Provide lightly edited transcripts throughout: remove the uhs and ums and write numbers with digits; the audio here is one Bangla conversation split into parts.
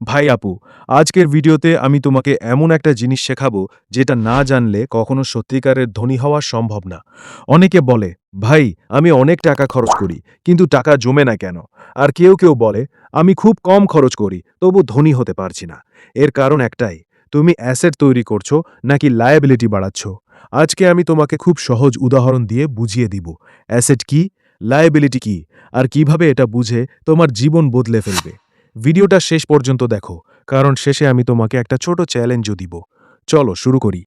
ভাই আপু, আজকের ভিডিওতে আমি তোমাকে এমন একটা জিনিস শেখাবো যেটা না জানলে কখনো সত্যিকারের ধনী হওয়া সম্ভব না। অনেকে বলে, ভাই আমি অনেক টাকা খরচ করি কিন্তু টাকা জমে না কেন? আর কেউ কেউ বলে, আমি খুব কম খরচ করি তবু ধনী হতে পারছি না। এর কারণ একটাই, তুমি অ্যাসেট তৈরি করছো নাকি লায়াবিলিটি বাড়াচ্ছ। আজকে আমি তোমাকে খুব সহজ উদাহরণ দিয়ে বুঝিয়ে দিব অ্যাসেট কি, লায়াবিলিটি কি, আর কিভাবে এটা বুঝে তোমার জীবন বদলে ফেলবে। ভিডিওটা শেষ পর্যন্ত দেখো, কারণ শেষে আমি তোমাকে একটা ছোট চ্যালেঞ্জও দিব। চলো শুরু করি।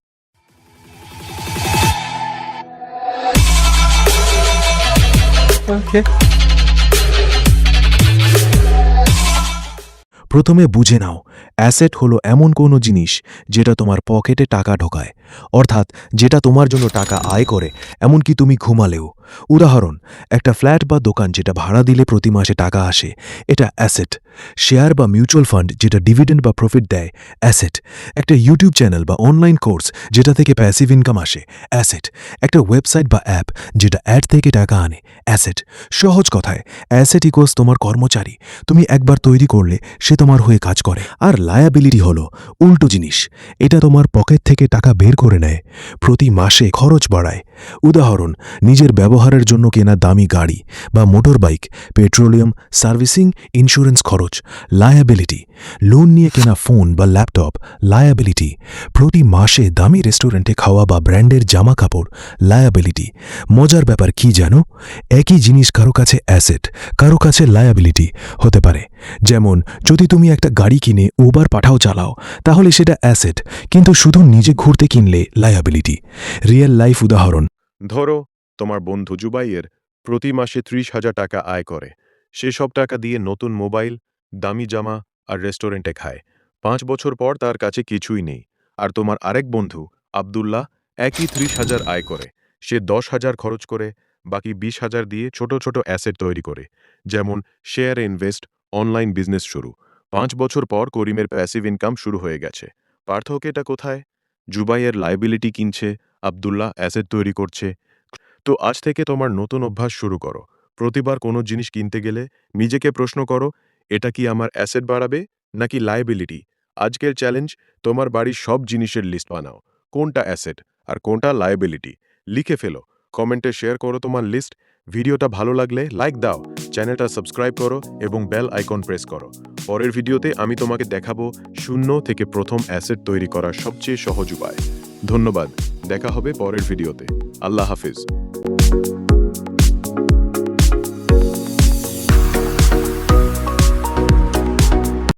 প্রথমে বুঝে নাও, অ্যাসেট হলো এমন কোনো জিনিস যেটা তোমার পকেটে টাকা ঢোকায়, অর্থাৎ যেটা তোমার জন্য টাকা আয় করে, এমনকি তুমি ঘুমালেও। উদাহরণ, একটা ফ্ল্যাট বা দোকান যেটা ভাড়া দিলে প্রতি মাসে টাকা আসে, এটা অ্যাসেট। শেয়ার বা মিউচুয়াল ফান্ড যেটা ডিভিডেন্ড বা প্রফিট দেয়, অ্যাসেট। একটা ইউটিউব চ্যানেল বা অনলাইন কোর্স যেটা থেকে প্যাসিভ ইনকাম আসে, অ্যাসেট। একটা ওয়েবসাইট বা অ্যাপ যেটা অ্যাড থেকে টাকা আনে, অ্যাসেট। সহজ কথায়, অ্যাসেট ইকোয়ালস তোমার কর্মচারী। তুমি একবার তৈরি করলে সে তোমার হয়ে কাজ করে। আর লায়াবিলিটি হলো উল্টো জিনিস, এটা তোমার পকেট থেকে টাকা বের করে নেয়, প্রতি মাসে খরচ বাড়ায়। উদাহরণ, নিজের ব্যবহারের জন্য কেনা দামি গাড়ি বা motor bike, petroleum, servicing, insurance খরচ, লায়াবিলিটি। লোন নিয়ে কেনা ফোন বা ল্যাপটপ, লায়াবিলিটি। প্রতি মাসে দামি রেস্টুরেন্টে খাওয়া বা ব্র্যান্ডের জামা কাপড়, লায়াবিলিটি। মজার ব্যাপার কি জানো? একই জিনিস কারো কাছে অ্যাসেট, কারো কাছে লায়াবিলিটি হতে পারে। যেমন, যদি তুমি একটা গাড়ি কিনে উবার পাঠাও চালাও, তাহলে সেটা অ্যাসেট, কিন্তু শুধু নিজে ঘুরতে কিনলে লায়াবিলিটি। রিয়েল লাইফ উদাহরণ, ধরো তোমার বন্ধু জুবাইয়ের প্রতি মাসে 30,000 টাকা আয় করে। সেসব টাকা দিয়ে নতুন মোবাইল, দামি জামা আর রেস্টুরেন্টে খায়। 5 বছর পর তার কাছে কিছুই নেই। আর তোমার আরেক বন্ধু আব্দুল্লাহ একই 30,000 আয় করে। সে 10,000 খরচ করে, বাকি 20,000 দিয়ে ছোট ছোট অ্যাসেট তৈরি করে, যেমন শেয়ারে ইনভেস্ট, অনলাইন বিজনেস শুরু। 5 বছর পর করিমের প্যাসিভ ইনকাম শুরু হয়ে গেছে। পার্থক্যটা কোথায়? জুবাইয়ের লাইবিলিটি কিনছে, আব্দুল্লাহ অ্যাসেট তৈরি করছে। তো আজ থেকে তোমার নতুন অভ্যাস শুরু করো। প্রতিবার কোনো জিনিস কিনতে গেলে নিজেকে প্রশ্ন করো, এটা কি আমার অ্যাসেট বাড়াবে নাকি লায়াবিলিটি? আজকের চ্যালেঞ্জ, তোমার বাড়ির সব জিনিসের লিস্ট বানাও। কোনটা অ্যাসেট আর কোনটা লায়াবিলিটি লিখে ফেলো। কমেন্টে শেয়ার করো তোমার লিস্ট। ভিডিওটা ভালো লাগলে লাইক দাও, চ্যানেলটা সাবস্ক্রাইব করো এবং বেল আইকন প্রেস করো। পরের ভিডিওতে আমি তোমাকে দেখাবো শূন্য থেকে প্রথম অ্যাসেট তৈরি করার সবচেয়ে সহজ উপায়। ধন্যবাদ, দেখা হবে পরের ভিডিওতে। আল্লাহ হাফিজ।